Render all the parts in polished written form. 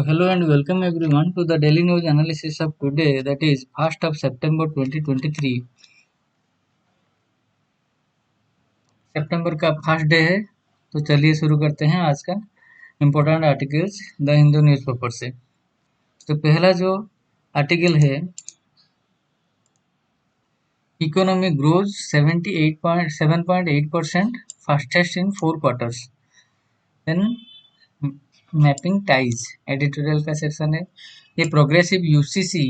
So hello and welcome everyone to the daily news analysis of today, that is 1st of September 2023। सितंबर का first day है, तो चलिए शुरू करते हैं आज का important articles the Hindu newspaper से। तो पहला जो आर्टिकल है, economy grows 7.8% fastest in 4 quarters. Then mapping ties editorial का सेक्शन है। ये progressive UCC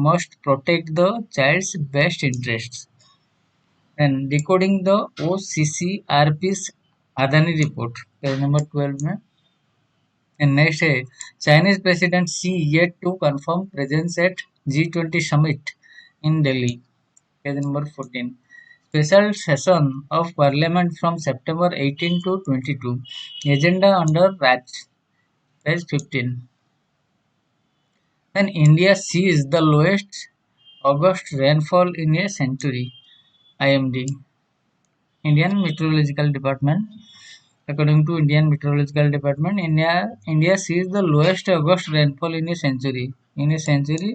must protect the child's best interest and decoding the OCCRP's Adani report, page number 12 में। एंड नेक्स्ट है Chinese president Xi yet to confirm presence at G20 summit in Delhi, page number 14। Special session of Parliament from September 18 to 22. Agenda under Raj, page 15. Then India sees the lowest August rainfall in a century. IMD, Indian Meteorological Department. According to Indian Meteorological Department, India sees the lowest August rainfall in a century. In a century,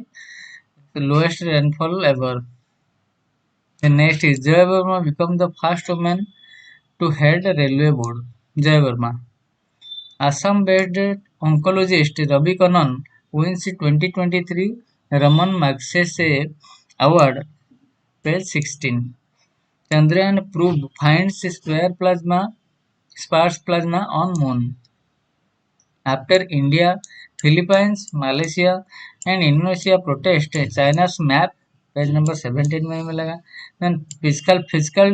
the lowest rainfall ever. The next is Jai Verma become the first woman to head railway board. Jai Verma. Assam-based oncologist Ravi Kannan wins 2023 Raman Magsaysay Award, page 16. Chandrayaan probe finds sparse plasma on moon. After India, Philippines, Malaysia and Indonesia protest China's map, page number 17 में मिलेगा। Then fiscal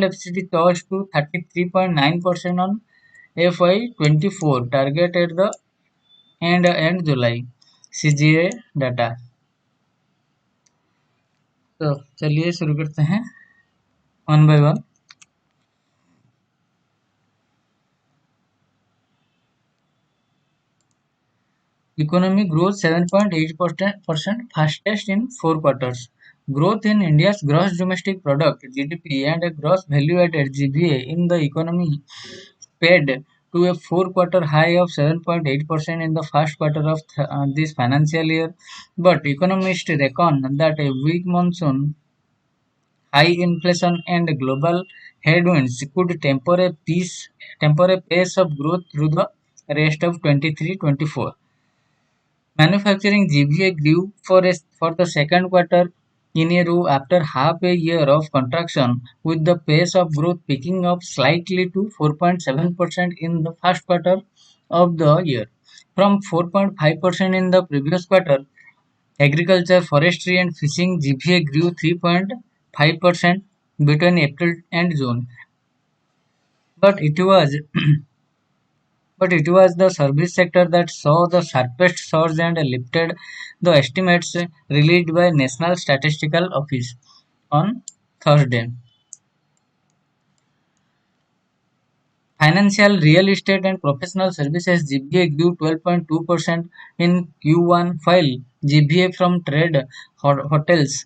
deficit rose to 33.9% on FY24, target at the end July, CGA data। तो चलिए शुरू करते हैं one by one. Economy grows 7.8% fastest in 4 quarters. Growth in India's gross domestic product (GDP) and gross value added (GVA) in the economy sped to a 4-quarter high of 7.8% in the first quarter of this financial year. But economists reckon that a weak monsoon, high inflation and global headwinds could temper a pace of growth through the rest of 23-24. Manufacturing GVA grew for the second quarter in a row after half a year of contraction, with the pace of growth picking up slightly to 4.7% in the first quarter of the year, from 4.5% in the previous quarter. Agriculture, forestry and fishing GVA grew 3.5% between April and June, but it was the service sector that saw the sharpest surge and lifted the estimates released by National Statistical Office on Thursday. Financial, real estate and professional services GVA grew 12.2% in Q1, while GVA from trade, hotels,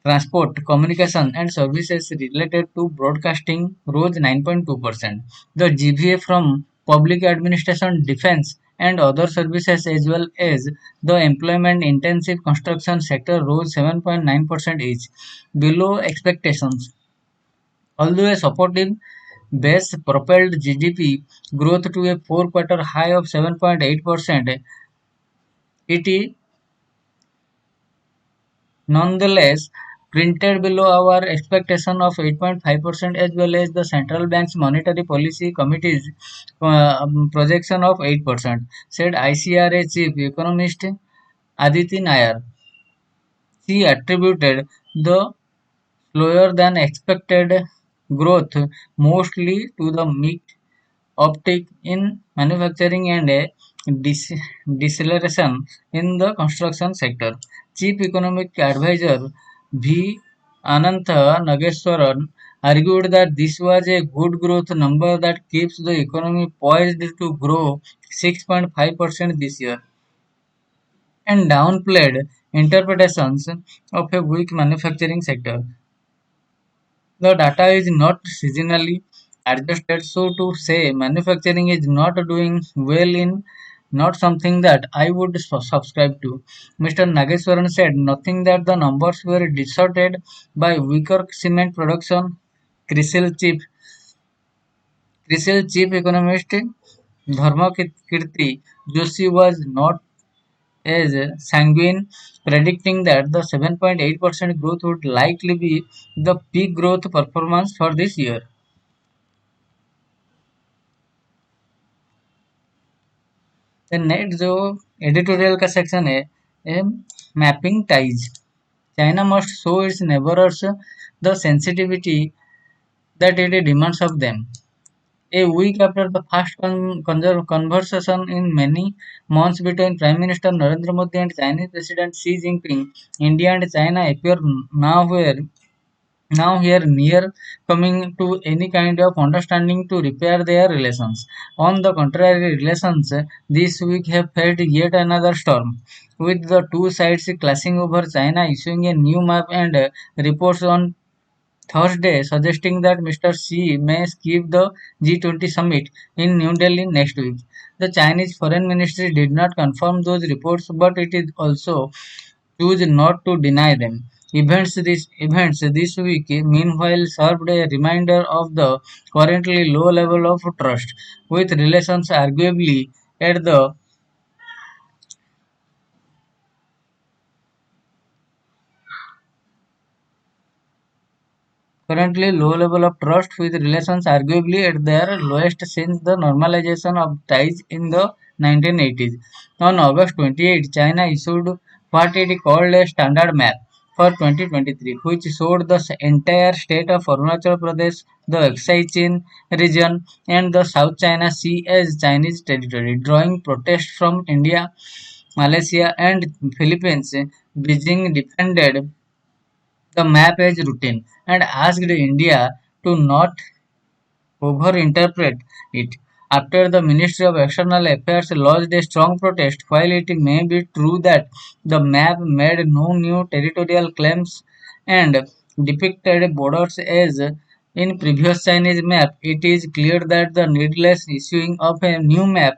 transport, communication and services related to broadcasting rose 9.2%. The GVA from public administration, defense and other services, as well as the employment-intensive construction sector, rose 7.9% each, below expectations. Although a supportive base propelled GDP growth to a 4-quarter high of 7.8%, it nonetheless printed below our expectation of 8.5%, as well as the central bank's monetary policy committee's projection of 8%, said ICRA chief economist Aditi Nair. She attributed the slower than expected growth mostly to the mixed uptick in manufacturing and a deceleration in the construction sector. Chief Economic Advisor V. Anantha Nageswaran argued that this was a good growth number that keeps the economy poised to grow 6.5% this year, and downplayed interpretations of a weak manufacturing sector. The data is not seasonally adjusted, so to say manufacturing is not doing well in not something that I would subscribe to. Mr. Nageswaran said nothing that the numbers were distorted by weaker cement production. CRISIL chief, CRISIL chief economist Dharmakirti Joshi was not as sanguine, predicting that the 7.8% growth would likely be the peak growth performance for this year. The next जो editorial का section है mapping ties. China must show its neighbors the sensitivity that it demands of them. A week after the first conversation in many months between Prime Minister Narendra Modi and Chinese President Xi Jinping, India and China appear now where now here near coming to any kind of understanding to repair their relations. On the contrary, relations this week have faced yet another storm, with the two sides clashing over China issuing a new map and reports on Thursday suggesting that Mr. Xi may skip the G20 summit in New Delhi next week. The Chinese Foreign Ministry did not confirm those reports, but it is also choose not to deny them. Events this week, meanwhile, served a reminder of the currently low level of trust, with relations arguably at the currently low level of trust, with relations arguably at their lowest since the normalization of ties in the 1980s. On August 28, China issued what it called a standard map for 2023, which showed the entire state of Arunachal Pradesh, the Aksai Chin region, and the South China Sea as Chinese territory, drawing protests from India, Malaysia, and Philippines. Beijing defended the map as routine and asked India to not overinterpret it. After the Ministry of External Affairs lodged a strong protest, while it may be true that the map made no new territorial claims and depicted borders as in previous Chinese map, it is clear that the needless issuing of a new map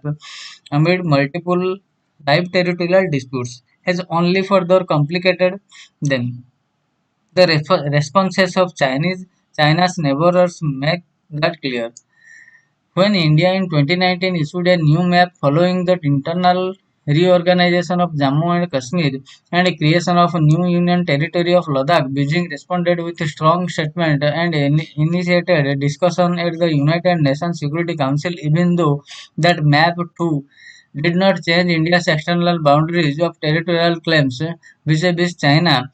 amid multiple live territorial disputes has only further complicated them. The responses of China's neighbors make that clear. When India in 2019 issued a new map following the internal reorganization of Jammu and Kashmir and creation of a new union territory of Ladakh, Beijing responded with a strong statement and initiated a discussion at the United Nations Security Council, even though that map too did not change India's external boundaries of territorial claims vis-a-vis China.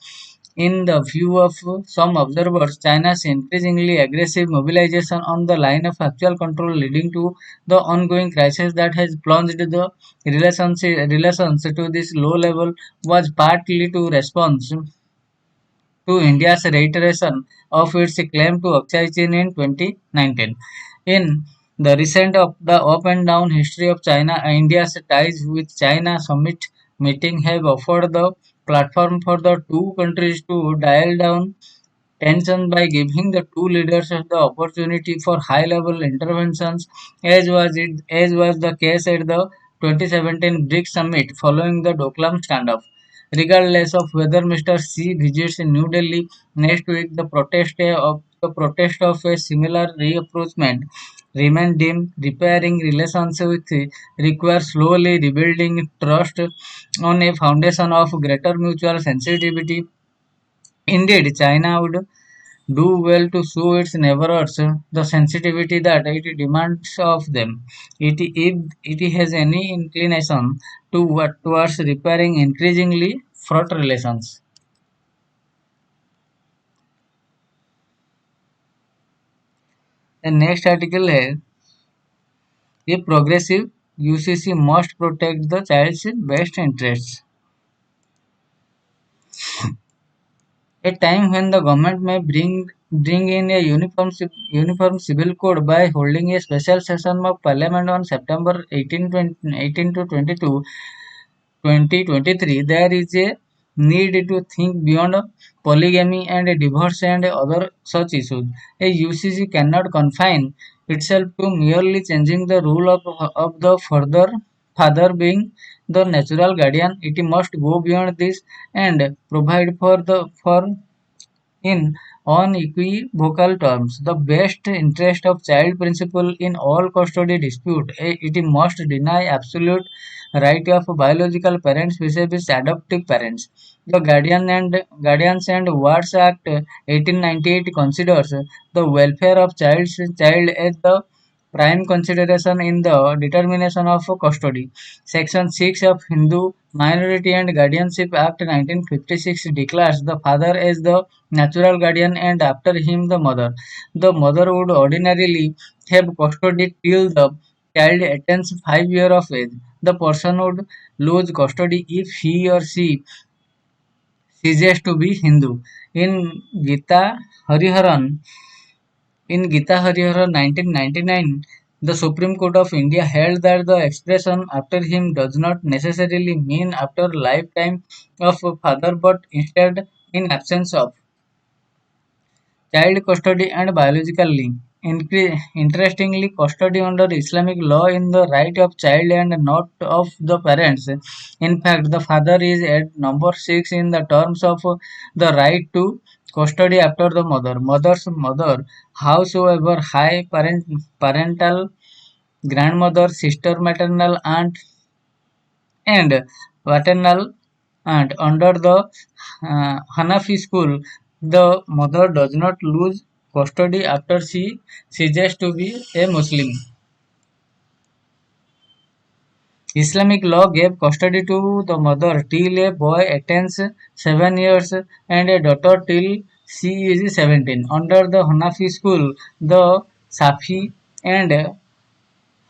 In the view of some observers, China's increasingly aggressive mobilization on the line of actual control leading to the ongoing crisis that has plunged the relations to this low level was partly to response to India's reiteration of its claim to Aksai Chin in 2019. In the recent of the up and down history of China, India's ties with China summit meeting have offered the platform for the two countries to dial down tension by giving the two leaders the opportunity for high-level interventions, as was the case at the 2017 BRICS summit following the Doklam standoff. Regardless of whether Mr. Xi visits New Delhi next week, the protest of a similar reapproachment remain dim. Repairing relations with requires slowly rebuilding trust on a foundation of greater mutual sensitivity. Indeed, China would do well to show its neighbors the sensitivity that it demands of them. If it has any inclination towards repairing increasingly fraught relations. The next article is a progressive UCC must protect the child's best interests. A time when the government may bring in a uniform civil code by holding a special session of parliament on September 18 to 22, 2023, there is a need to think beyond polygamy and divorce and other such issues. A UCC cannot confine itself to merely changing the rule of the further. father being the natural guardian, it must go beyond this and provide for in unequivocal terms the best interest of child principle in all custody dispute. It must deny absolute right of biological parents vis-a-vis adoptive parents. The Guardians and Wards Act 1898 considers the welfare of child as the prime consideration in the determination of custody. Section 6 of Hindu Minority and Guardianship Act 1956 declares the father as the natural guardian and after him the mother. The mother would ordinarily have custody till the child attains 5 years of age. The person would lose custody if he or she ceases to be Hindu. In Gita Hariharan, Gita Hariharan 1999, the Supreme Court of India held that the expression after him does not necessarily mean after lifetime of father but instead in absence of. Child custody and biological link. Interestingly, custody under Islamic law is the right of child and not of the parents. In fact, the father is at number 6 in the terms of the right to custody after the mother. Mother's mother, howsoever high parental grandmother, sister, maternal aunt, and paternal aunt. Under the Hanafi school, the mother does not lose custody after she ceases to be a Muslim. Islamic law gave custody to the mother till a boy attains 7 years and a daughter till she is 17. Under the Hanafi school, the Safi and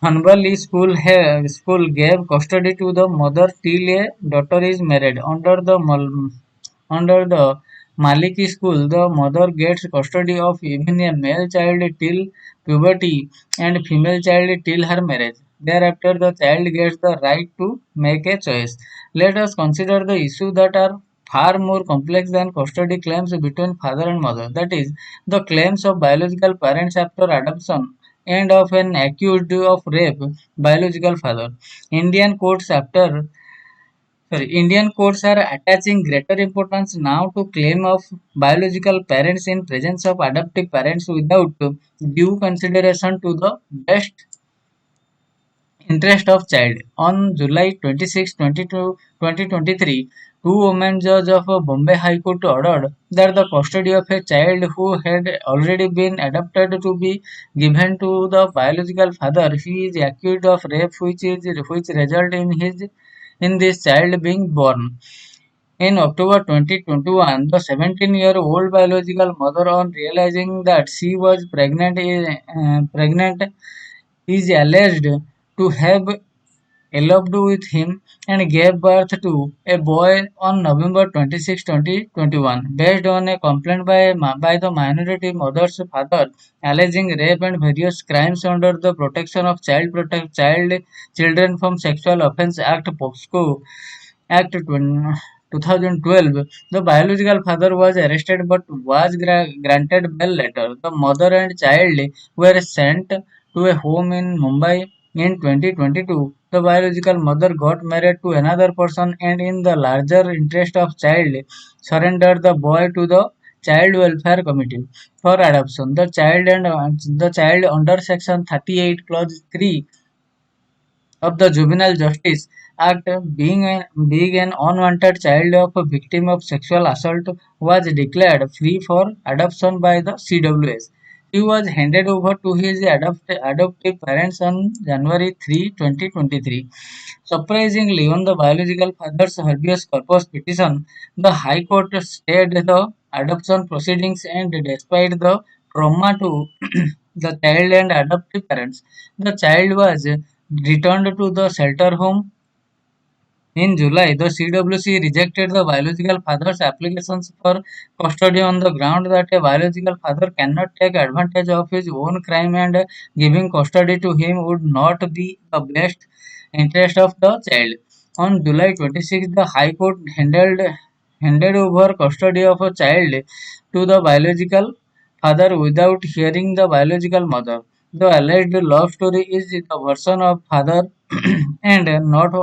Hanbali school gave custody to the mother till a daughter is married. Under the Maliki school, the mother gets custody of even a male child till puberty and female child till her marriage. Thereafter, the child gets the right to make a choice. Let us consider the issues that are far more complex than custody claims between father and mother. That is, the claims of biological parents after adoption and of an accused of rape biological father. Indian courts after Indian courts are attaching greater importance now to claim of biological parents in presence of adoptive parents without due consideration to the best interest of child. On July 26, 2023, two women judges of Bombay High Court ordered that the custody of a child who had already been adopted to be given to the biological father. He is accused of rape, which result in this child being born. In October 2021, the 17-year-old biological mother, on realizing that she was pregnant is alleged to have eloped with him and gave birth to a boy on November 26, 2021, based on a complaint by the minority mother's father alleging rape and various crimes under the Protection of Children from Sexual Offence Act (POCSO) Act 2012. The biological father was arrested but was granted bail later. The mother and child were sent to a home in Mumbai in 2022. The biological mother got married to another person and in the larger interest of child surrendered the boy to the Child Welfare Committee for adoption. The child under Section 38 Clause 3 of the Juvenile Justice Act, being an unwanted child of a victim of sexual assault, was declared free for adoption by the CWS. He was handed over to his adoptive parents on January 3, 2023. Surprisingly, on the biological father's habeas corpus petition, the High Court stayed the adoption proceedings and despite the trauma to the child and adoptive parents, the child was returned to the shelter home. In July, the CWC rejected the biological father's applications for custody on the ground that a biological father cannot take advantage of his own crime and giving custody to him would not be the best interest of the child. On July 26, the High Court handed over custody of a child to the biological father without hearing the biological mother. The alleged love story is the version of father and not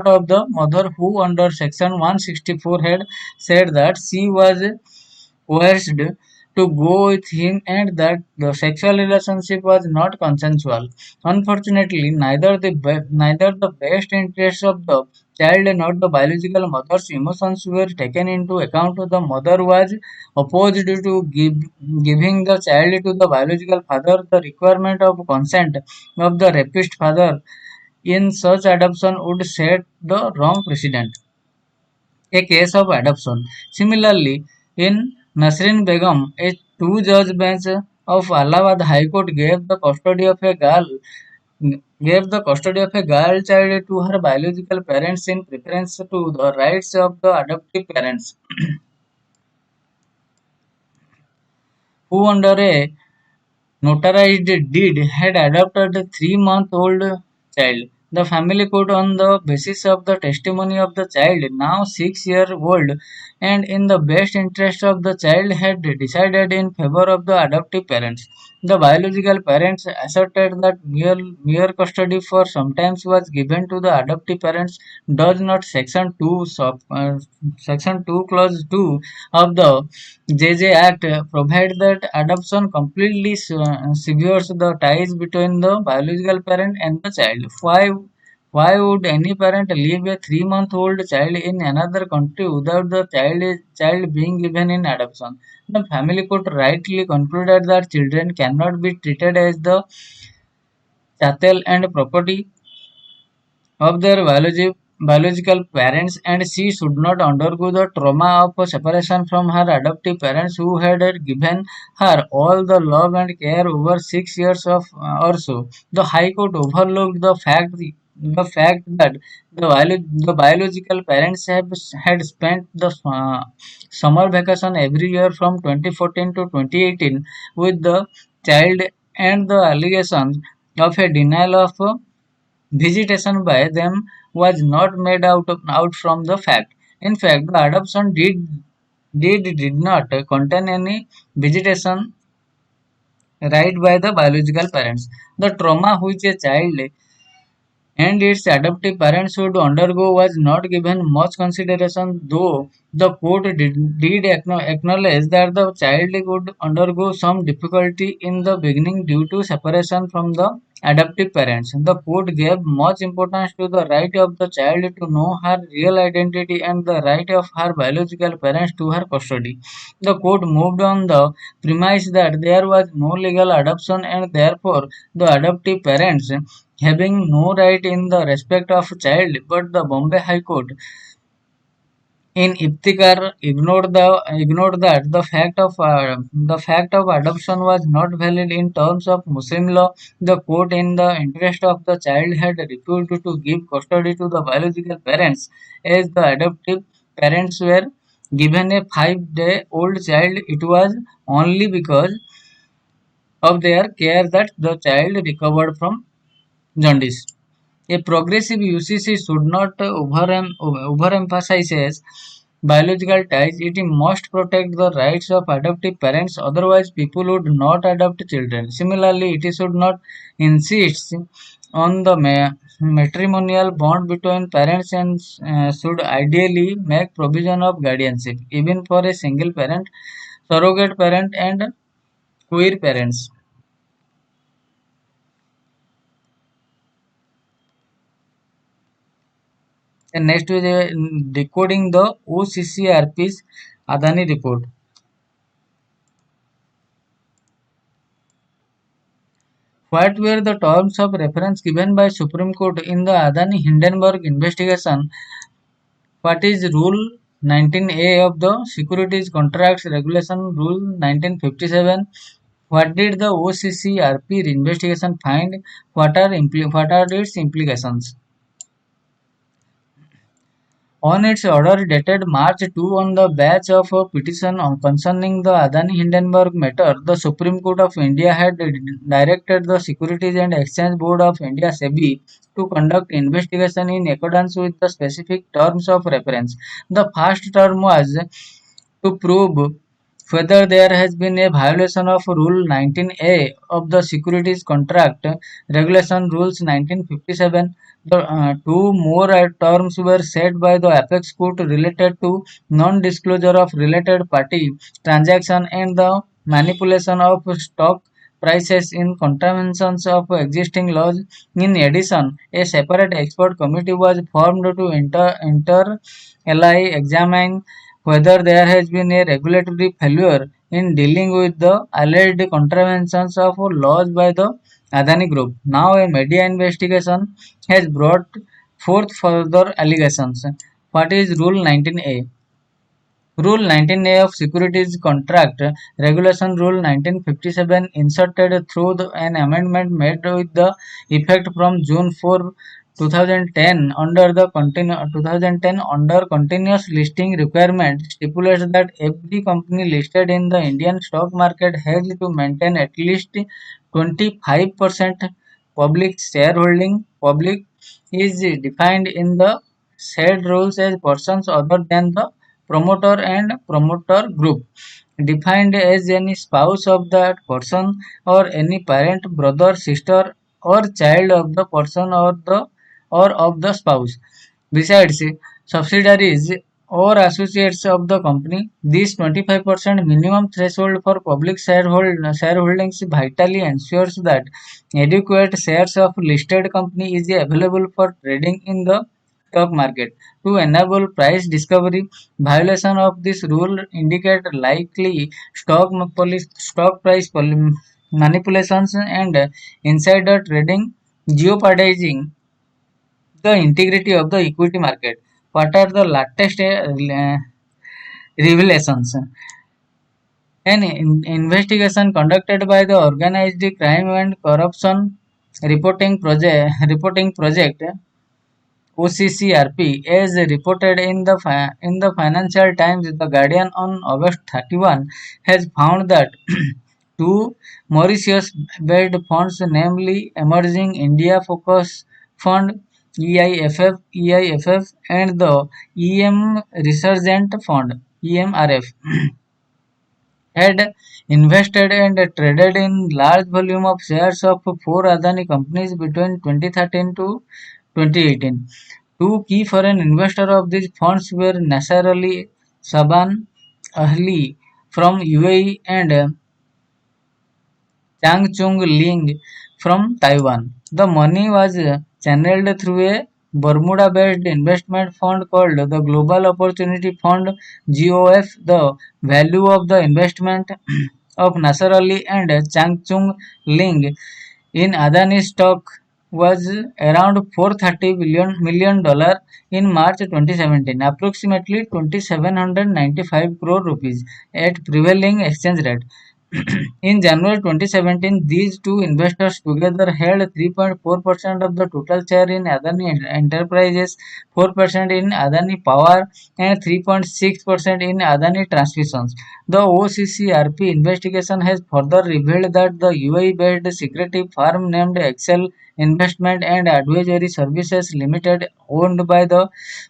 of the mother who under section 164 had said that she was coerced to go with him and that the sexual relationship was not consensual. Unfortunately, neither the best interests of the child nor the biological mother's emotions were taken into account. The mother was opposed to giving the child to the biological father. The requirement of consent of the rapist father in such adoption would set the wrong precedent. A case of adoption. Similarly, in Nasrin Begum, a two-judge bench of Allahabad High Court gave the custody of a girl child to her biological parents in preference to the rights of the adoptive parents, who under a notarized deed had adopted a 3-month-old child. The family could, on the basis of the testimony of the child, now 6-year-old, and in the best interest of the child, had decided in favor of the adoptive parents. The biological parents asserted that mere custody for sometimes was given to the adoptive parents. Does not Section 2 Clause 2 of the JJ Act provides that adoption completely severs the ties between the biological parent and the child. Why would any parent leave a 3-month-old child in another country without the child being given in adoption? The family court rightly concluded that children cannot be treated as the chattel and property of their biological parents, and she should not undergo the trauma of separation from her adoptive parents who had given her all the love and care over 6 years or so. The High Court overlooked the fact that the biological parents had spent the summer vacation every year from 2014 to 2018 with the child, and the allegations of a denial of visitation by them was not made out from the fact. In fact, the adoption did not contain any visitation right by the biological parents. The trauma which a child and its adoptive parents would undergo was not given much consideration, though the court did acknowledge that the child would undergo some difficulty in the beginning due to separation from the adoptive parents. The court gave much importance to the right of the child to know her real identity and the right of her biological parents to her custody. The court moved on the premise that there was no legal adoption and therefore the adoptive parents having no right in the respect of child, but the Bombay High Court in Iftikhar ignored that the fact of adoption was not valid in terms of Muslim law. The court, in the interest of the child, had refused to give custody to the biological parents, as the adoptive parents were given a 5-day-old child. It was only because of their care that the child recovered from jaundice. A progressive UCC should not overemphasize biological ties. It must protect the rights of adoptive parents, otherwise, people would not adopt children. Similarly, it should not insist on the matrimonial bond between parents and should ideally make provision of guardianship, even for a single parent, surrogate parent, and queer parents. And next is decoding the OCCRP's Adani report. What were the terms of reference given by Supreme Court in the Adani Hindenburg investigation? What is Rule 19A of the Securities Contracts Regulation Rule 1957? What did the OCCRP investigation find? What are its implications? On its order dated March 2 on the batch of a petition concerning the Adani Hindenburg matter, the Supreme Court of India had directed the Securities and Exchange Board of India (SEBI) to conduct investigation in accordance with the specific terms of reference. The first term was to probe whether there has been a violation of Rule 19A of the Securities Contract Regulation Rules 1957. Two more terms were set by the apex court related to non-disclosure of related party transaction and the manipulation of stock prices in contraventions of existing laws. In addition, a separate expert committee was formed to examine whether there has been a regulatory failure in dealing with the alleged contraventions of laws by the Adani Group. Now, a media investigation has brought forth further allegations. What is Rule 19A? Rule 19A of Securities Contract Regulation Rule 1957 inserted through an amendment made with the effect from June 4, 2010 under the 2010 under continuous listing requirement stipulates that every company listed in the Indian stock market has to maintain at least 25% public shareholding. Public is defined in the said rules as persons other than the promoter and promoter group, defined as any spouse of that person or any parent, brother, sister, or child of the person or of the spouse. Besides, subsidiaries or associates of the company, this 25% minimum threshold for public shareholdings vitally ensures that adequate shares of listed company is available for trading in the stock market. To enable price discovery, violation of this rule indicate likely stock price manipulations and insider trading, jeopardizing the integrity of the equity market. What are the latest revelations? An investigation conducted by the Organized Crime and Corruption Reporting Project (OCCRP), as reported in the Financial Times, The Guardian on August 31, has found that two Mauritius-based funds, namely Emerging India Focus Fund (EIFF) and the EM Resurgent Fund (EMRF), had invested and traded in large volume of shares of four Adani companies between 2013 to 2018. Two key foreign investors of these funds were Nasser Ali Saban Ahli from UAE and Changchung Ling from Taiwan. The money was channeled through a Bermuda-based investment fund called the Global Opportunity Fund (GOF). The value of the investment of Nasser Ali and Changchung Ling in Adani stock was around $430 million in March 2017, approximately 2,795 crore rupees at prevailing exchange rate. In January 2017, these two investors together held 3.4% of the total share in Adani Enterprises, 4% in Adani Power, and 3.6% in Adani Transmissions. The OCCRP investigation has further revealed that the UAE-based secretive firm named Excel Investment and Advisory Services Limited, owned by the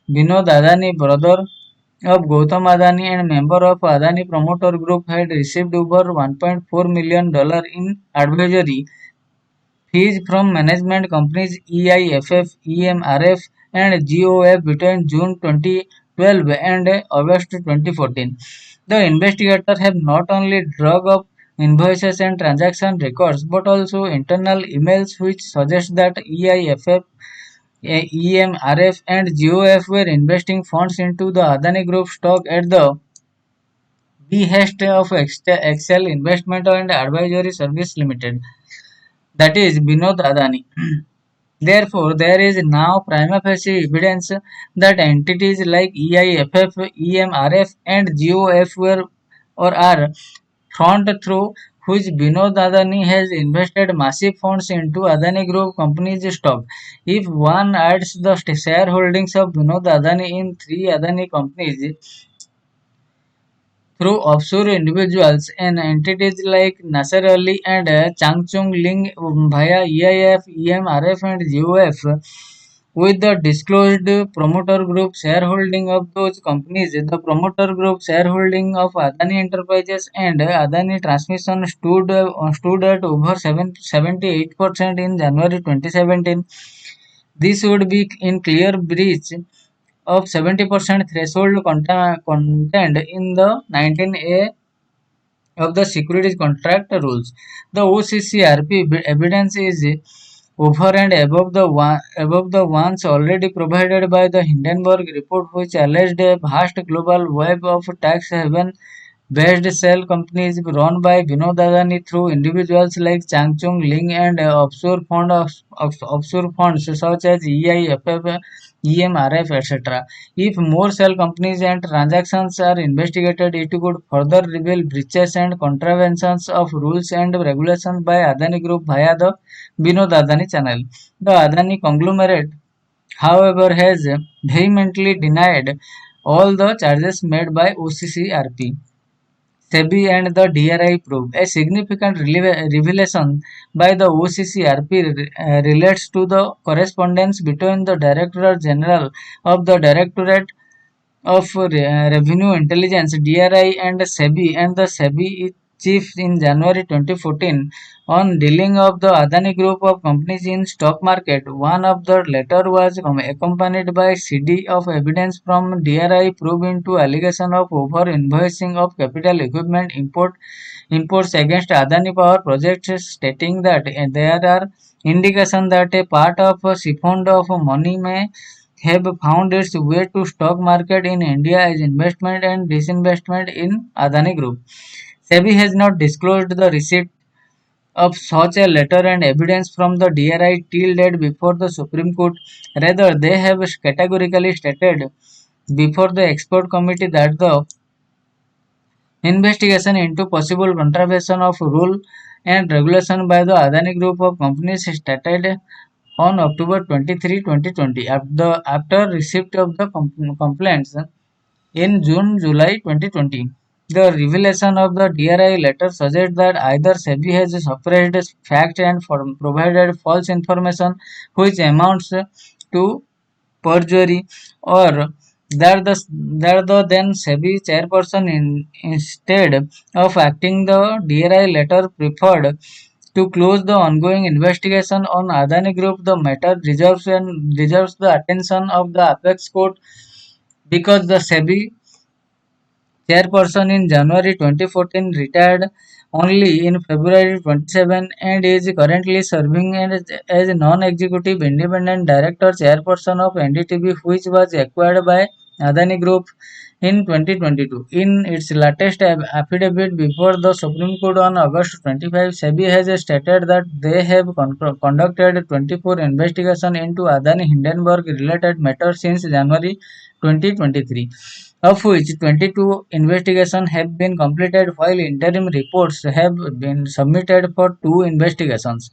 Binod Adani brother of Gautam Adani and member of Adani Promoter Group, had received over $1.4 million in advisory fees from management companies EIFF, EMRF, and GOF between June 2012 and August 2014. The investigators have not only dug up invoices and transaction records but also internal emails which suggest that EIFF, EMRF, and GOF were investing funds into the Adani Group stock at the behest of Excel Investment and Advisory Service Limited, that is Binod Adani. Therefore, there is now prima facie evidence that entities like EIFF, EMRF, and GOF were or are front through which Binod Adani has invested massive funds into Adani Group companies' stock. If one adds the shareholdings of Binod Adani in three Adani companies through offshore individuals and entities like Nasser Ali and Changchung Ling via EIF, EMRF, and GOF, with the disclosed promoter group shareholding of those companies. The promoter group shareholding of Adani Enterprises and Adani Transmission stood at over 78% in January 2017. This would be in clear breach of 70% threshold content in the 19A of the securities contract rules. The OCCRP evidence is over and above the ones already provided by the Hindenburg report, which alleged a vast global web of tax haven based shell companies run by Vinod Adani through individuals like Changchung Ling and offshore funds such as EIFF, EMRF, etc. If more shell companies and transactions are investigated, it could further reveal breaches and contraventions of rules and regulations by Adani Group via the Vinod Adani channel. The Adani conglomerate, however, has vehemently denied all the charges made by OCCRP. SEBI and the DRI probe. A significant revelation by the OCCRP relates to the correspondence between the Director General of the Directorate of Revenue Intelligence (DRI) and SEBI chief in January 2014 on dealing of the Adani Group of companies in stock market. One of the latter was accompanied by CD of evidence from DRI probe into allegation of over invoicing of capital equipment imports against Adani Power projects, stating that there are indications that a part of a siphon of money may have found its way to stock market in India as investment and disinvestment in Adani Group. SEBI has not disclosed the receipt of such a letter and evidence from the DRI till date before the Supreme Court. Rather, they have categorically stated before the expert committee that the investigation into possible contravention of rule and regulation by the Adani Group of companies started on October 23, 2020, after receipt of the complaints in June-July 2020. The revelation of the DRI letter suggests that either SEBI has suppressed facts and provided false information, which amounts to perjury, or that the then SEBI chairperson, instead of acting the DRI letter, preferred to close the ongoing investigation on Adani Group. The matter deserves the attention of the apex court because the SEBI chairperson in January 2014 retired only in February 27 and is currently serving as a non-executive independent director chairperson of NDTV, which was acquired by Adani Group in 2022. In its latest affidavit before the Supreme Court on August 25, SEBI has stated that they have conducted 24 investigations into Adani Hindenburg related matters since January 2023, of which 22 investigations have been completed while interim reports have been submitted for 2 investigations.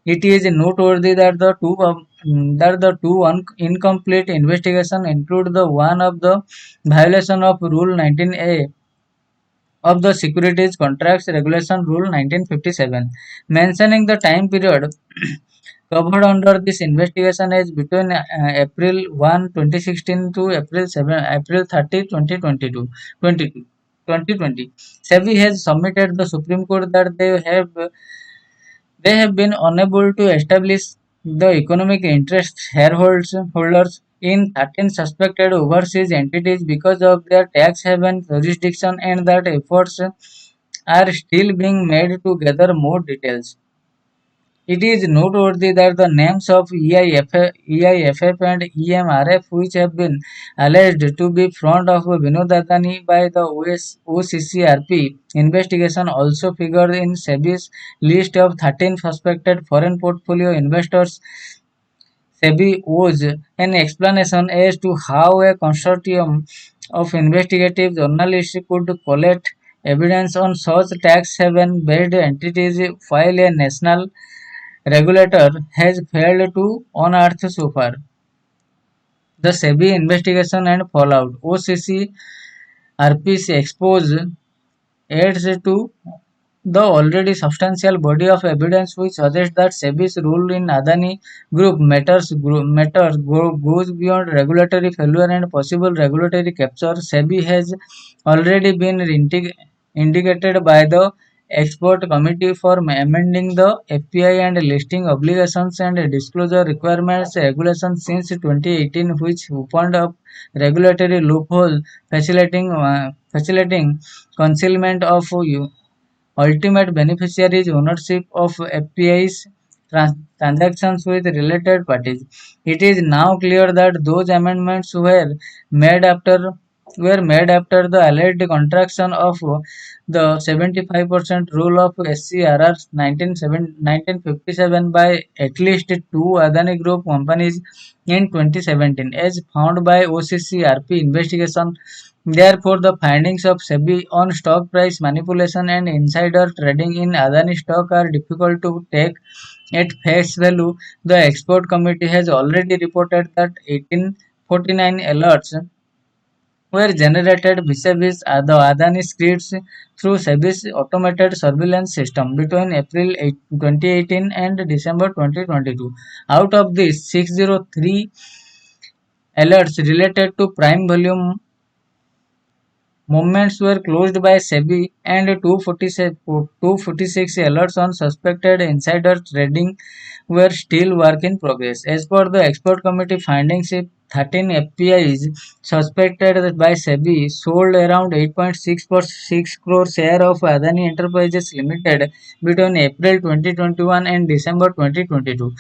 It is noteworthy that the two incomplete investigations include the one of the violation of Rule 19A of the Securities Contracts Regulation Rule 1957, mentioning the time period covered under this investigation is between April 1, 2016 to April 30, 2020. SEBI has submitted the Supreme Court that they have been unable to establish the economic interest shareholders in 13 suspected overseas entities because of their tax haven jurisdiction, and that efforts are still being made to gather more details. It is noteworthy that the names of EIFF and EMRF, which have been alleged to be front of Vinod Adani by the OCCRP investigation, also figure in SEBI's list of 13 suspected foreign portfolio investors. SEBI owes an explanation as to how a consortium of investigative journalists could collect evidence on such tax haven based entities while a national regulator has failed to unearth so far. The SEBI investigation and fallout. OCC RPC expose aids to the already substantial body of evidence which suggests that SEBI's role in Adani Group goes beyond regulatory failure and possible regulatory capture. SEBI has already been indicated by the expert committee for amending the FPI and listing obligations and disclosure requirements regulations since 2018, which opened up regulatory loophole facilitating concealment of ultimate beneficiaries ownership of FPI's transactions with related parties. It is now clear that those amendments made after made after the alleged contraction of the 75% rule of SCRR 1957 by at least two Adani Group companies in 2017, as found by OCCRP investigation. Therefore, the findings of SEBI on stock price manipulation and insider trading in Adani stock are difficult to take at face value. The expert committee has already reported that 1849 alerts were generated vis-a-vis the Adani scripts through SEBI's automated surveillance system between April 2018 and December 2022. Out of these, 603 alerts related to prime volume movements were closed by SEBI and 246 alerts on suspected insider trading were still work in progress. As per the expert committee findings, 13 FPIs suspected by SEBI sold around 8.6 crore share of Adani Enterprises Limited between April 2021 and December 2022,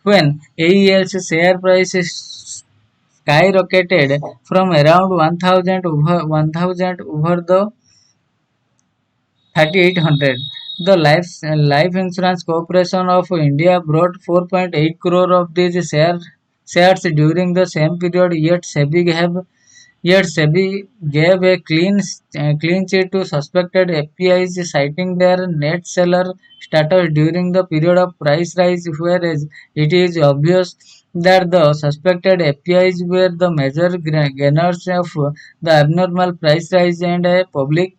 when AEL's share price skyrocketed from around 1000 over the 3800. The Life Insurance Corporation of India bought 4.8 crore of these shares during the same period, yet SEBI gave a clean sheet to suspected FPIs, citing their net seller status during the period of price rise, whereas it is obvious that the suspected FPIs were the major gainers of the abnormal price rise, and a public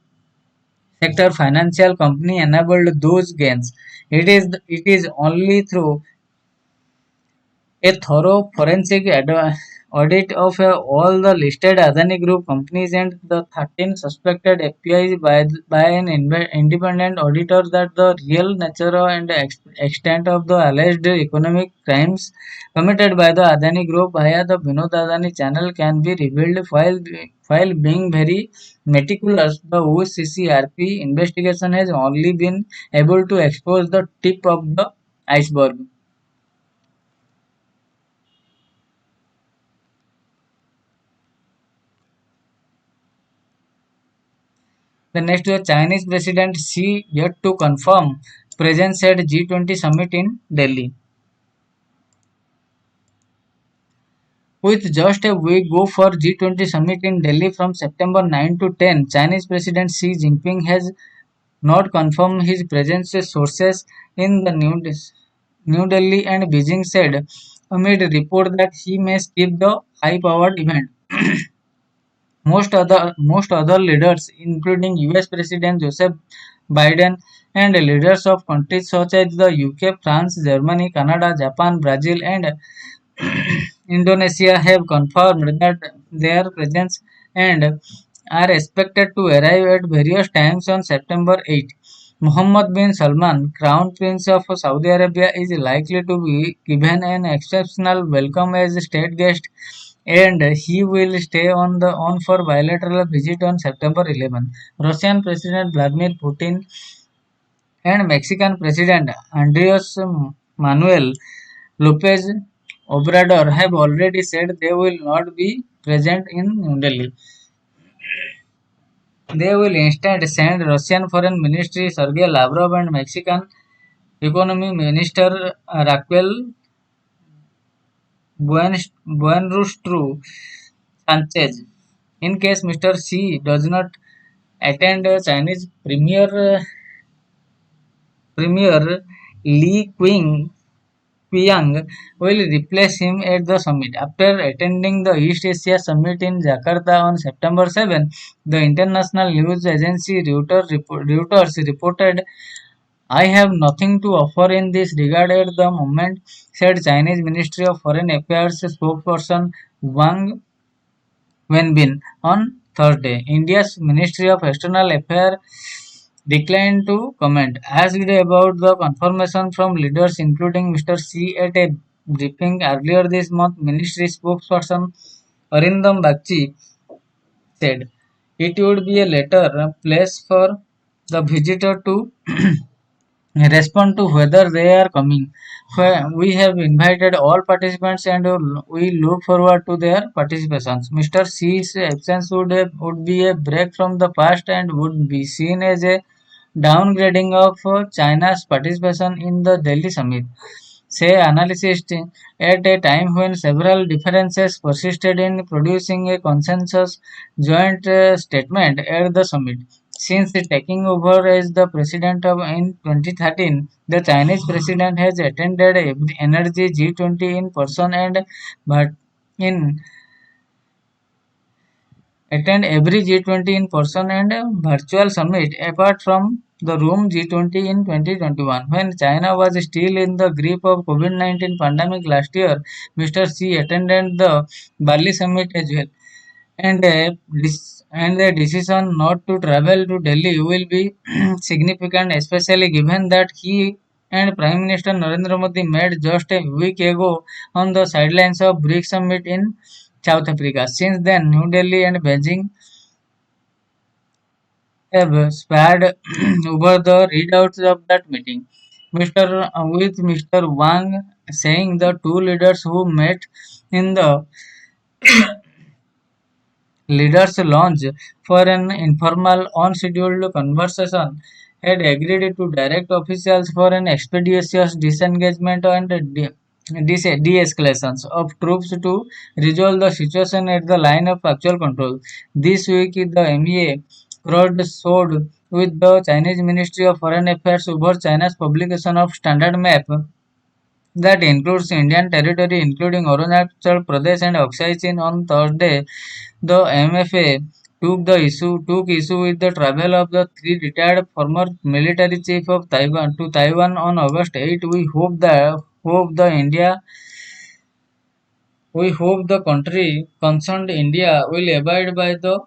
sector financial company enabled those gains. It is only through a thorough forensic audit of all the listed Adani Group companies and the 13 suspected FPIs by an independent auditor that the real nature and extent of the alleged economic crimes committed by the Adani Group via the Vinod Adani channel can be revealed. While being very meticulous, the OCCRP investigation has only been able to expose the tip of the iceberg. The next year, Chinese President Xi yet to confirm presence at G20 summit in Delhi. With just a week go for G20 summit in Delhi from September 9 to 10, Chinese President Xi Jinping has not confirmed his presence. Sources in the New Delhi and Beijing said amid report that he may skip the high-powered event. Most other leaders, including US President Joseph Biden and leaders of countries such as the UK, France, Germany, Canada, Japan, Brazil, and Indonesia, have confirmed that their presence and are expected to arrive at various times on September 8. Mohammed bin Salman, Crown Prince of Saudi Arabia, is likely to be given an exceptional welcome as state guest, and he will stay on for bilateral visit on September 11. Russian President Vladimir Putin and Mexican President Andres Manuel Lopez Obrador have already said they will not be present in New Delhi. They will instead send Russian Foreign Ministry Sergei Lavrov and Mexican Economy Minister Raquel Buenrostro Sanchez. In case Mr. Xi does not attend, Chinese Premier Li Qing Pyongyang will replace him at the summit. After attending the East Asia Summit in Jakarta on September 7, the international news agency Reuters reported, "I have nothing to offer in this regard at the moment," said Chinese Ministry of Foreign Affairs spokesperson Wang Wenbin on Thursday. India's Ministry of External Affairs declined to comment. Asked about the confirmation from leaders including Mr. Xi at a briefing earlier this month, ministry spokesperson Arindam Bagchi said it would be a later place for the visitor to respond to whether they are coming. We have invited all participants and we look forward to their participations. Mr. Xi's absence would be a break from the past and would be seen as a downgrading of China's participation in the Delhi summit, say analysts, at a time when several differences persisted in producing a consensus joint statement at the summit. Since taking over as the president in 2013, the Chinese president has attended every Energy G20 in person and but in attend every G20 in person and virtual summit apart from the Rome G20 in 2021. When China was still in the grip of COVID-19 pandemic last year, Mr. Xi attended the Bali summit as well. And the decision not to travel to Delhi will be significant, especially given that he and Prime Minister Narendra Modi met just a week ago on the sidelines of BRICS summit in South Africa. Since then, New Delhi and Beijing have sparred over the readouts of that meeting. Mr. Wang saying the two leaders who met in the leaders' lounge for an informal, unscheduled conversation had agreed to direct officials for an expeditious disengagement and de-escalations of troops to resolve the situation at the line of actual control. This week, the MEA crossed swords with the Chinese Ministry of Foreign Affairs over China's publication of standard map that includes Indian territory including Arunachal Pradesh and Aksai Chin on Thursday. The MFA took issue with the travel of the three retired former military chiefs of Taiwan to Taiwan on August 8. We hope the country concerned India will abide by the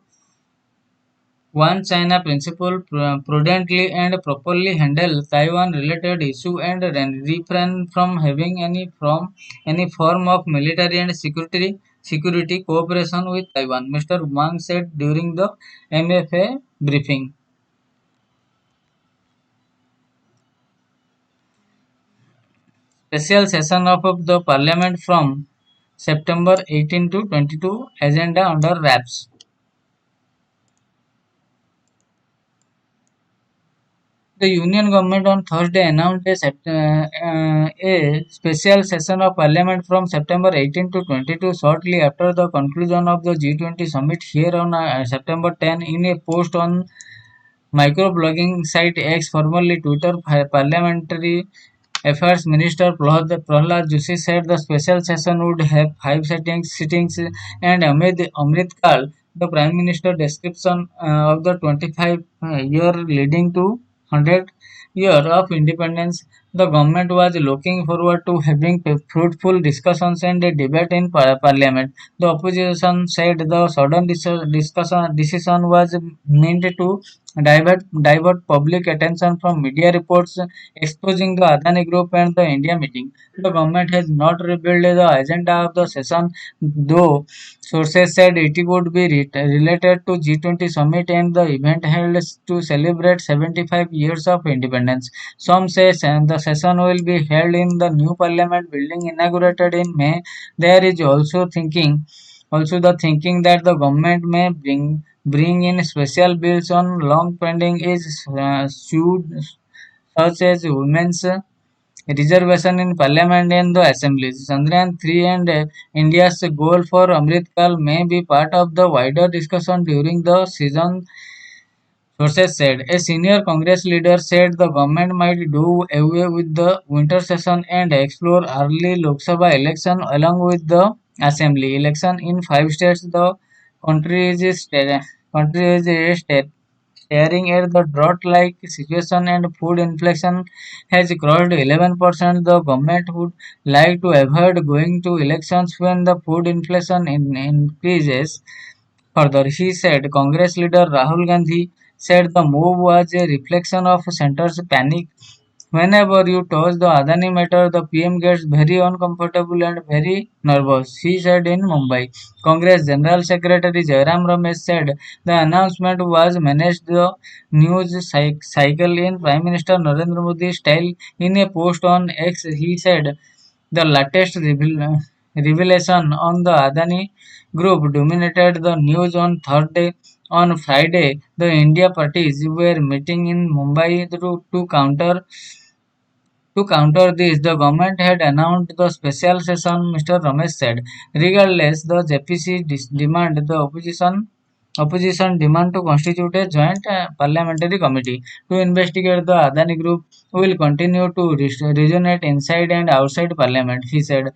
one China principle, prudently and properly handle Taiwan-related issue and refrain from having any form of military and security cooperation with Taiwan, Mr. Wang said during the MFA briefing. Special session of the Parliament from September 18 to 22, agenda under wraps. The Union government on Thursday announced a special session of Parliament from September 18 to 22, shortly after the conclusion of the G20 summit here on September 10. In a post on microblogging site X, formerly Twitter, Parliamentary Affairs Minister Prahlad Joshi said the special session would have five sittings and amid Amritkal, the Prime Minister description of the 25-year leading to 100 year of independence, the government was looking forward to having fruitful discussions and a debate in Parliament. The opposition said the sudden decision was meant to divert public attention from media reports exposing the Adani Group and the India meeting. The government has not revealed the agenda of the session, though sources said it would be related to G20 summit and the event held to celebrate 75 years of independence. Some say the session will be held in the new parliament building inaugurated in May. There is also the thinking that the government may bring in special bills on long pending issues such as women's reservation in parliament and the assemblies. Chandrayaan 3 and India's goal for Amritkal may be part of the wider discussion during the session Sources said a senior Congress leader said the government might do away with the winter session and explore early Lok Sabha election along with the assembly election in five states. The country is staring at the drought-like situation and food inflation has crossed 11%. The government would like to avoid going to elections when the food inflation increases. Further, he said Congress leader Rahul Gandhi said the move was a reflection of centre's panic. Whenever you touch the Adani matter, the PM gets very uncomfortable and very nervous, he said in Mumbai. Congress General Secretary Jairam Ramesh said the announcement was managed the news cycle in Prime Minister Narendra Modi style. In a post on X, he said the latest revelation on the Adani Group dominated the news on Thursday. On Friday, the India parties were meeting in Mumbai to counter this. The government had announced the special session, Mr. Ramesh said. Regardless, the JPC opposition demand to constitute a joint parliamentary committee to investigate the Adani Group will continue to resonate inside and outside parliament, he said.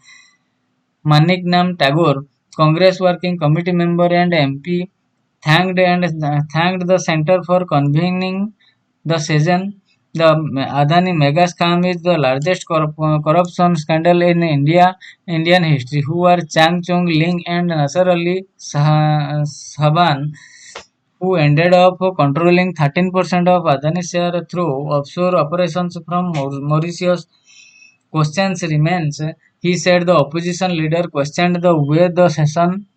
Maniknam Tagore, Congress Working Committee member and MP, thanked the centre for convening the session. The Adani mega scam is the largest corruption scandal in Indian history. Who are Chang Chung Ling and Nasser Ali Saban, who ended up controlling 13% of Adani share through offshore operations from Mauritius. Questions remains. He said the opposition leader questioned the way the session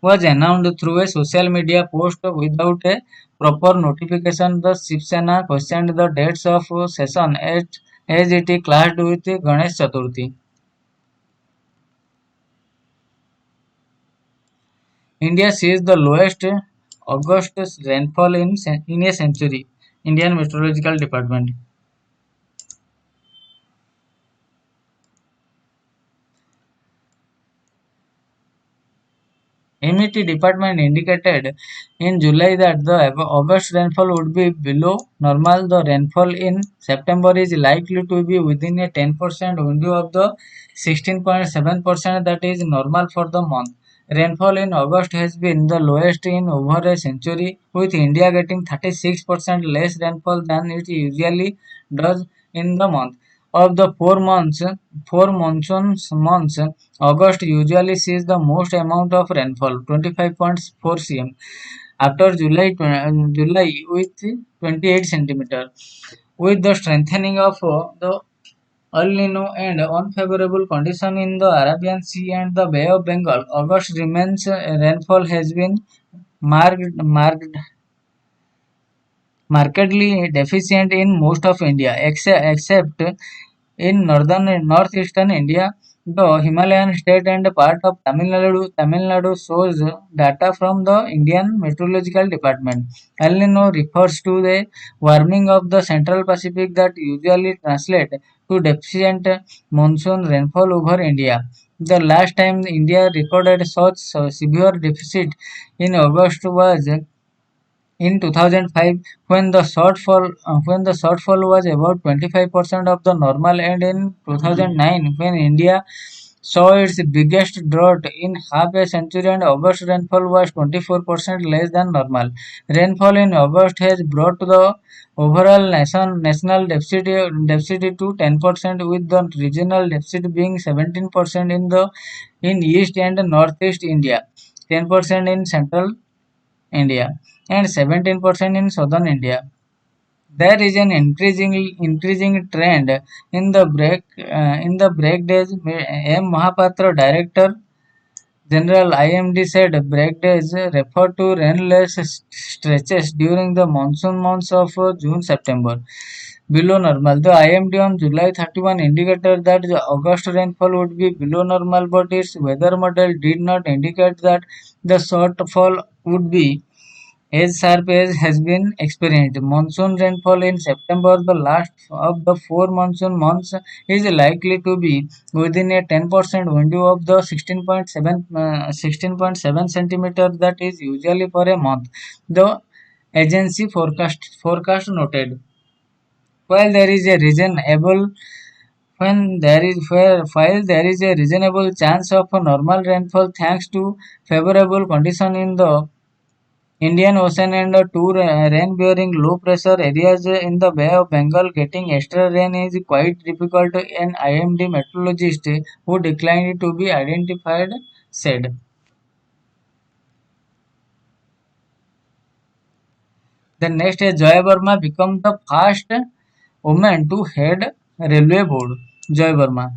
was announced through a social media post without a proper notification. The Shiv Sena questioned the dates of session as it clashed with Ganesh Chaturthi. India sees the lowest August rainfall in a century. Indian Meteorological Department. MET department indicated in July that the August rainfall would be below normal. The rainfall in September is likely to be within a 10% window of the 16.7% that is normal for the month. Rainfall in August has been the lowest in over a century, with India getting 36% less rainfall than it usually does in the month. Of the 4 monsoon months, August usually sees the most amount of rainfall, 25.4 cm, after July with 28 centimeter. With the strengthening of the El Nino and unfavorable condition in the Arabian Sea and the Bay of Bengal, August remains rainfall has been markedly deficient in most of India, except in northeastern India. The Himalayan state and part of Tamil Nadu shows data from the Indian Meteorological Department. El Nino refers to the warming of the Central Pacific that usually translate to deficient monsoon rainfall over India. The last time India recorded such severe deficit in August was in 2005 when the shortfall was about 25% of the normal, and in 2009 when India saw its biggest drought in half a century and August rainfall was 24% less than normal. Rainfall in August has brought the overall national deficit to 10%, with the regional deficit being 17% in East and Northeast India, 10% in Central India, and 17% in southern India. There is an increasing trend in the break days. M. Mahapatra, Director General IMD, said break days refer to rainless stretches during the monsoon months of June-September below normal. The IMD on July 31 indicated that the August rainfall would be below normal, but its weather model did not indicate that the shortfall would be as sharp as has been experienced. Monsoon rainfall in September, the last of the 4 monsoon months, is likely to be within a 10% window of the 16.7 centimeter that is usually for a month. The agency forecast noted. While there is a reasonable while there is a reasonable chance of a normal rainfall thanks to favorable condition in the Indian Ocean and two rain-bearing low-pressure areas in the Bay of Bengal, getting extra rain is quite difficult, an IMD meteorologist who declined to be identified said. The next year, Joy Verma became the first woman to head railway board. Joy Verma.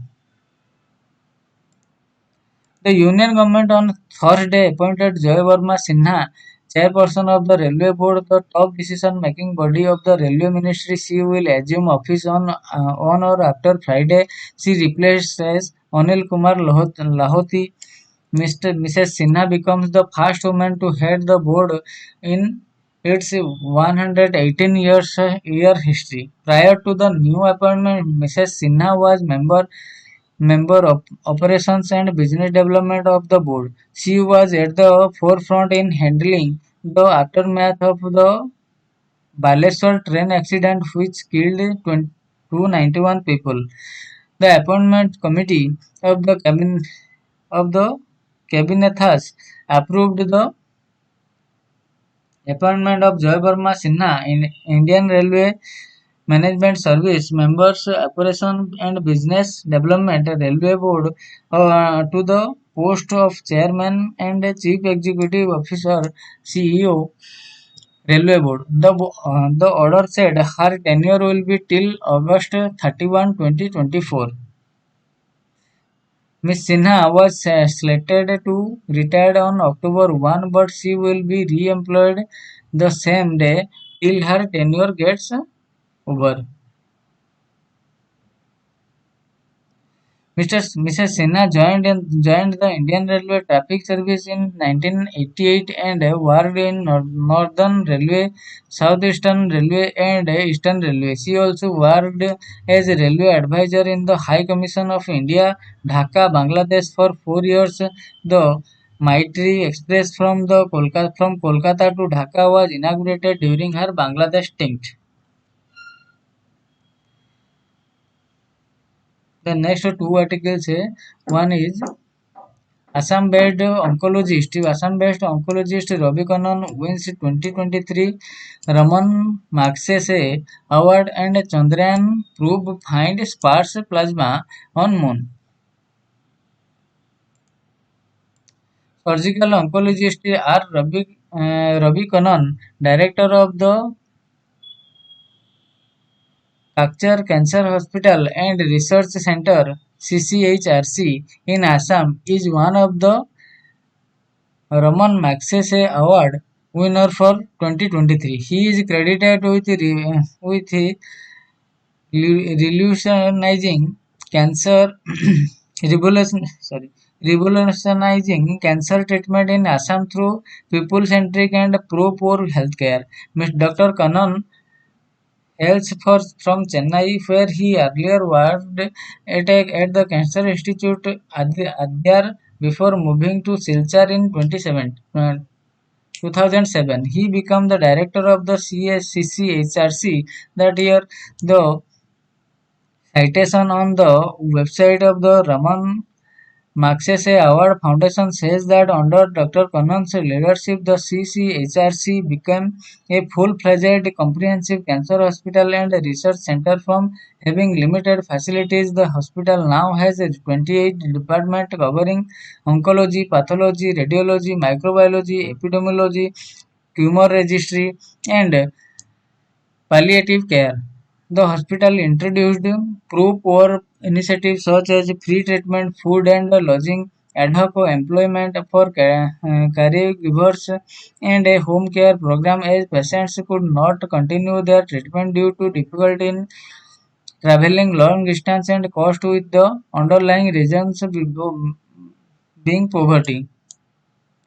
The Union government on Thursday appointed Joy Verma Sinha, chairperson of the Railway Board, the top decision-making body of the Railway Ministry. She will assume office on or after Friday. She replaces Anil Kumar Lahoti. Mrs. Sinha becomes the first woman to head the board in its 118 year history. Prior to the new appointment, Mrs. Sinha was member of operations and business development of the board. She was at the forefront in handling the aftermath of the Baleswar train accident which killed 291 people. The appointment committee of the cabinet has approved the appointment of Joy Verma Sinha in Indian Railway Management Service Members Operation and Business Development Railway Board to the post of Chairman and Chief Executive Officer CEO Railway Board. The order said her tenure will be till August 31, 2024. Ms. Sinha was slated to retire on October 1, but she will be re-employed the same day till her tenure gets over. Mrs. Sinha joined the Indian Railway Traffic Service in 1988 and worked in Northern Railway, Southeastern Railway and Eastern Railway. She also worked as a railway advisor in the High Commission of India, Dhaka, Bangladesh for 4 years. The Maitri Express from Kolkata to Dhaka was inaugurated during her Bangladesh stint. The next two articles है. One is Assam-based oncologist Ravi Kannan wins 2023 Raman Magsaysay Award and Chandrayaan probe find sparse plasma on Moon. Surgical oncologist R. Ravi Kannan, director of the Kakchar Cancer Hospital and Research Centre (CCHRC) in Assam, is one of the Raman Magsaysay Award winner for 2023. He is credited with revolutionizing cancer revolutionizing cancer treatment in Assam through people-centric and pro-poor healthcare. Dr. Kannan hails from Chennai, where he earlier worked at the Cancer Institute Adyar before moving to Silchar in 2007. He became the director of the CCHRC that year. The citation on the website of the Raman Magsaysay Award Foundation says that under Dr. Kannan's leadership, the CCHRC became a full-fledged comprehensive cancer hospital and research center. From having limited facilities, the hospital now has 28 departments covering oncology, pathology, radiology, microbiology, epidemiology, tumor registry, and palliative care. The hospital introduced pro-poor initiatives such as free treatment, food and lodging, ad hoc employment for caregivers, and a home care program as patients could not continue their treatment due to difficulty in traveling long distance and cost, with the underlying reasons being poverty.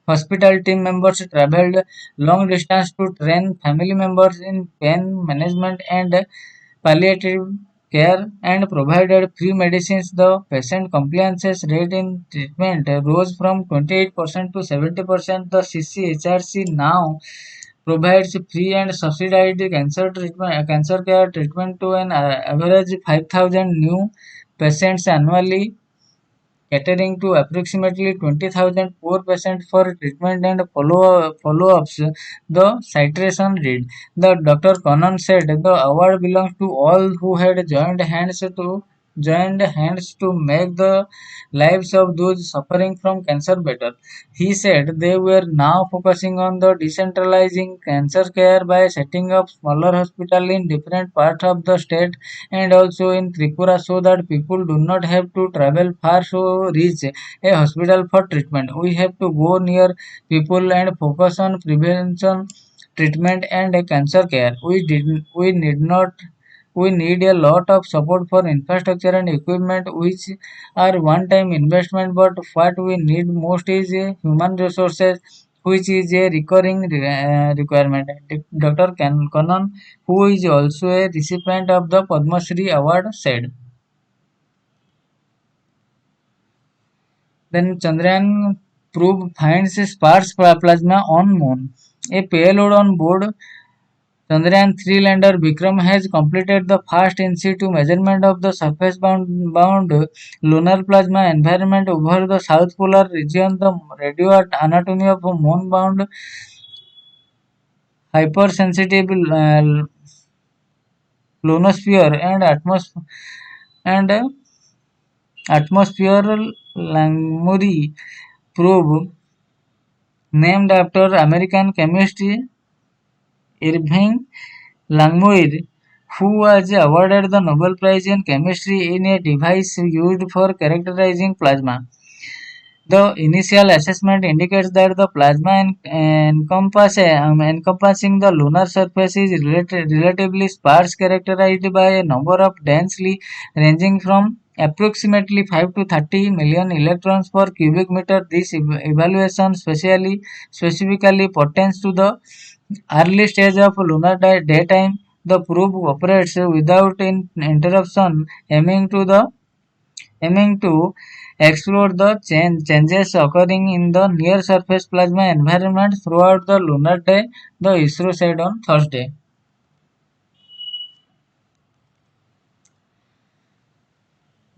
Hospital team members traveled long distance to train family members in pain management and palliative care and provided free medicines. The patient compliance rate in treatment rose from 28% to 70%. The CCHRC now provides free and subsidized cancer care treatment to an average 5,000 new patients annually, catering to approximately 20,000 poor patients for treatment and follow-ups. The citation read, the Dr. Conan said the award belongs to all who had joined hands to make the lives of those suffering from cancer better. He said they were now focusing on the decentralizing cancer care by setting up smaller hospitals in different parts of the state and also in Tripura so that people do not have to travel far to reach a hospital for treatment. We have to go near people and focus on prevention, treatment and cancer care. We need a lot of support for infrastructure and equipment which are one-time investment, but what we need most is human resources which is a recurring requirement. Dr. Kanan, who is also a recipient of the Padma Shri award, said. Then Chandrayaan probe finds sparse plasma on Moon. A payload on board Chandrayaan-3 lander Vikram has completed the first in-situ measurement of the surface-bound lunar plasma environment over the south polar region. The radio anatomy of a moon-bound hypersensitive lunosphere and atmospheral Langmuir probe, named after American chemist Irving Langmuir, who was awarded the Nobel Prize in Chemistry in a device used for characterizing plasma. The initial assessment indicates that the plasma encompassing the lunar surface is relatively sparse, characterized by a number of densely ranging from approximately 5 to 30 million electrons per cubic meter. This evaluation specifically pertains to the early stage of lunar daytime. The probe operates without interruption, aiming to explore the changes occurring in the near-surface plasma environment throughout the lunar day, the ISRO said on Thursday.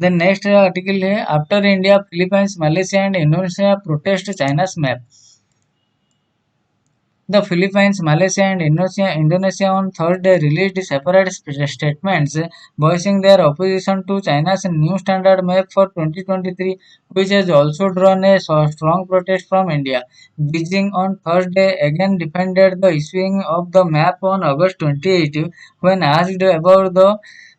The next article है after India, Philippines, Malaysia and Indonesia protest China's map. The Philippines, Malaysia and Indonesia on Thursday released separate statements voicing their opposition to China's new standard map for 2023, which has also drawn a strong protest from India. Beijing on Thursday again defended the issuing of the map on August 28 when asked about the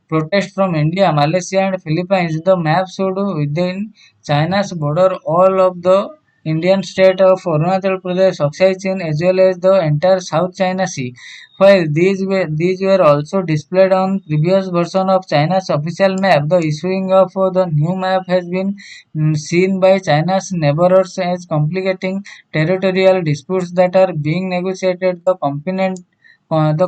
protest from India, Malaysia and Philippines. The map showed within China's border all of the Indian state of Arunachal Pradesh, Aksai Chin, as well as the entire South China Sea. While these were also displayed on previous version of China's official map, the issuing of the new map has been seen by China's neighbors as complicating territorial disputes that are being negotiated. The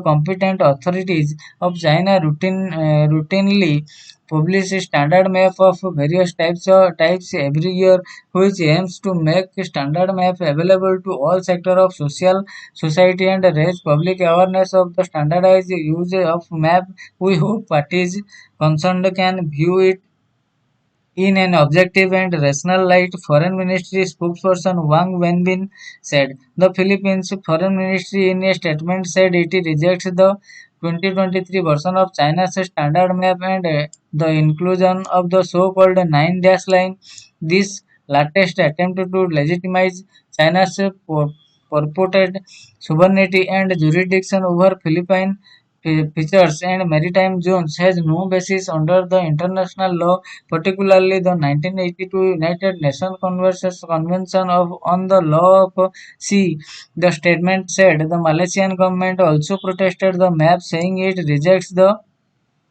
competent authorities of China routinely publish a standard map of various types every year, which aims to make standard map available to all sectors of society and raise public awareness of the standardized use of map. We hope parties concerned can view it in an objective and rational light, Foreign Ministry spokesperson Wang Wenbin said. The Philippines Foreign Ministry in a statement said it rejects the 2023 version of China's standard map and the inclusion of the so-called 9-dash line. This latest attempt to legitimize China's purported sovereignty and jurisdiction over Philippine features and maritime zones has no basis under the international law, particularly the 1982 United Nations Convention on the Law of Sea. The statement said the Malaysian government also protested the map, saying it rejects the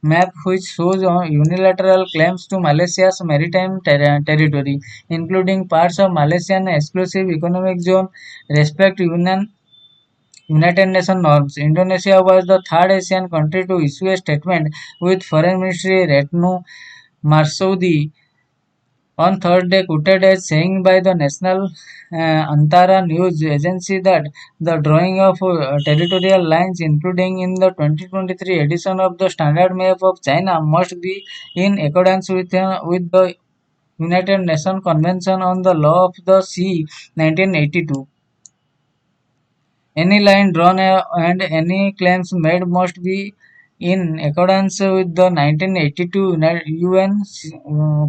map which shows unilateral claims to Malaysia's maritime territory, including parts of Malaysian exclusive economic zone, respect United Nations norms. Indonesia was the third Asian country to issue a statement, with Foreign Ministry Retno Marsudi On Thursday, quoted as saying by the National Antara News Agency that the drawing of territorial lines, including in the 2023 edition of the Standard Map of China, must be in accordance with the United Nations Convention on the Law of the Sea 1982. Any line drawn and any claims made must be in accordance with the 1982 UN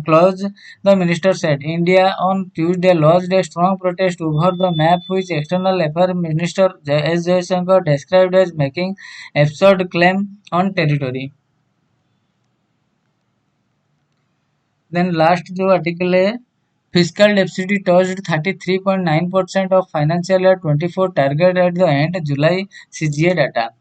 clause, the minister said. India on Tuesday lodged a strong protest over the map which External Affairs Minister S. Jaishankar described as making absurd claim on territory. Then last जो article है fiscal deficit touched 33.9% of financial year 24 target at the end July CGA data.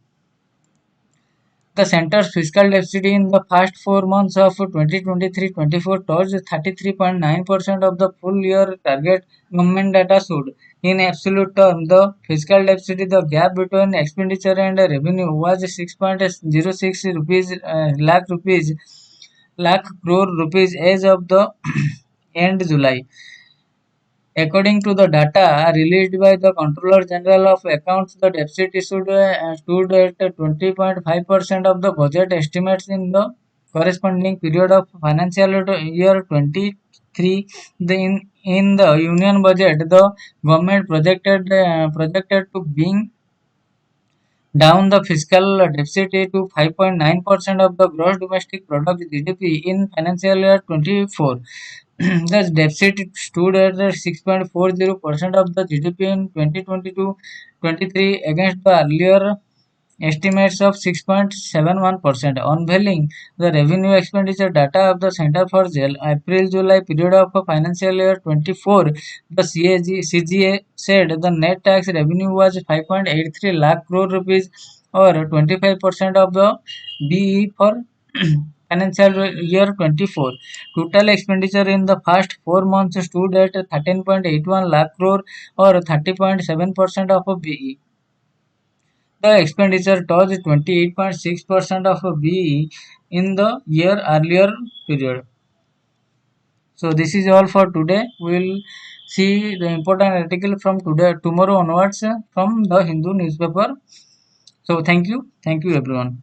The center's fiscal deficit in the first 4 months of 2023-24 touched 33.9% of the full year target, government data showed. In absolute terms, the fiscal deficit, the gap between expenditure and revenue, was 6.06 rupees, lakh crore rupees as of the end July. According to the data released by the Controller General of Accounts, the deficit stood at 20.5% of the budget estimates in the corresponding period of financial year 23. In the Union budget, the government projected to bring down the fiscal deficit to 5.9% of the gross domestic product (GDP) in financial year 24. The deficit stood at 6.40% of the GDP in 2022-23 against the earlier estimates of 6.71%. Unveiling the revenue expenditure data of the Center for April-July period of financial year 24, the CGA said the net tax revenue was 5.83 lakh crore rupees or 25% of the BE for financial year 24. Total expenditure in the first 4 months stood at 13.81 lakh crore or 30.7% of BE. The expenditure touched 28.6% of BE in the year earlier period. So this is all for today. We will see the important article from today tomorrow onwards from the Hindu newspaper. So thank you everyone.